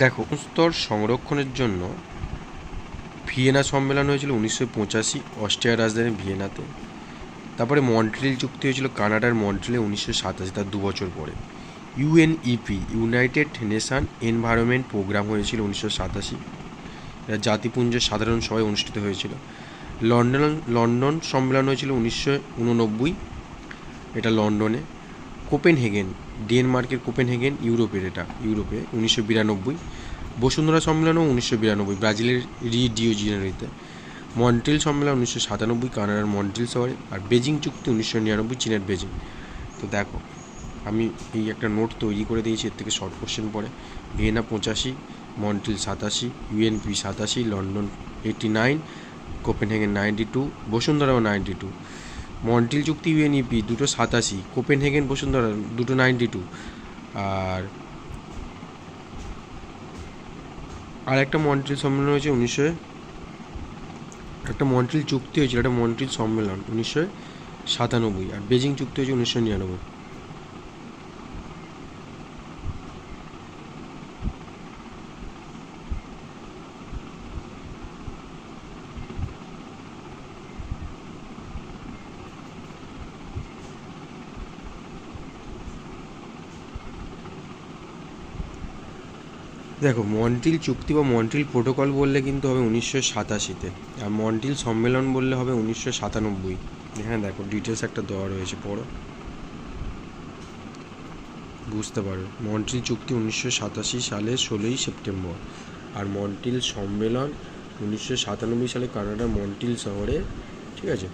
দেখো, স্তর সংরক্ষণের জন্য ভিয়েনা সম্মেলন হয়েছিল 1985 অস্ট্রিয়ার রাজধানী ভিয়েনাতে। তারপরে মন্ট্রিল চুক্তি হয়েছিল কানাডার মন্ট্রিলে 1987, তার 2 বছর পরে। UNEP United Nation Environment Programme হয়েছিল 1987, এটা জাতিপুঞ্জের সাধারণ সভায় অনুষ্ঠিত হয়েছিল। লন্ডন সম্মেলন হয়েছিল 1989, এটা লন্ডনে। কোপেনহেগেন, ডেনমার্কের কোপেনহেগেন, ইউরোপে 1992। বসুন্ধরা সম্মেলনও 1992 ব্রাজিলের রিও ডি জেনেরোতে। মন্ট্রিল সম্মেলন 1997 কানাডার মন্ট্রিল শহরে। আর বেজিং চুক্তি 1999 চীনের বেজিং। তো দেখো, আমি এই একটা নোট তৈরি করে দিয়েছি, এর থেকে শর্ট কোশ্চেন পড়ে। Vienna 85, Montreal 87, UNP 87, London 89, Copenhagen 92, বসুন্ধরাও 92। Montreal চুক্তি ইউএনইপি দুটো 87, কোপেনহেগেন বসুন্ধরা দুটো 92। আর একটা মন্ট্রিল সম্মেলন হয়েছে একটা মন্ট্রিল চুক্তি হয়েছিল, একটা মন্ট্রিল সম্মেলন 1997। আর বেজিং চুক্তি হয়েছে 1999। দেখো, মন্ট্রিল চুক্তি বা মন্ট্রিল প্রোটোকল বললে কিন্তু হবে 1987-তে, আর মন্ট্রিল সম্মেলন বললে হবে 1997। এখানে দেখো ডিটেলস একটা দেওয়া রয়েছে, পড়ো, বুঝতে পারো। মন্ট্রিল চুক্তি 1987 সালের 16ই সেপ্টেম্বর, আর মন্ট্রিল সম্মেলন 1997 সালে কানাডার মন্ট্রিল শহরে, ঠিক আছে।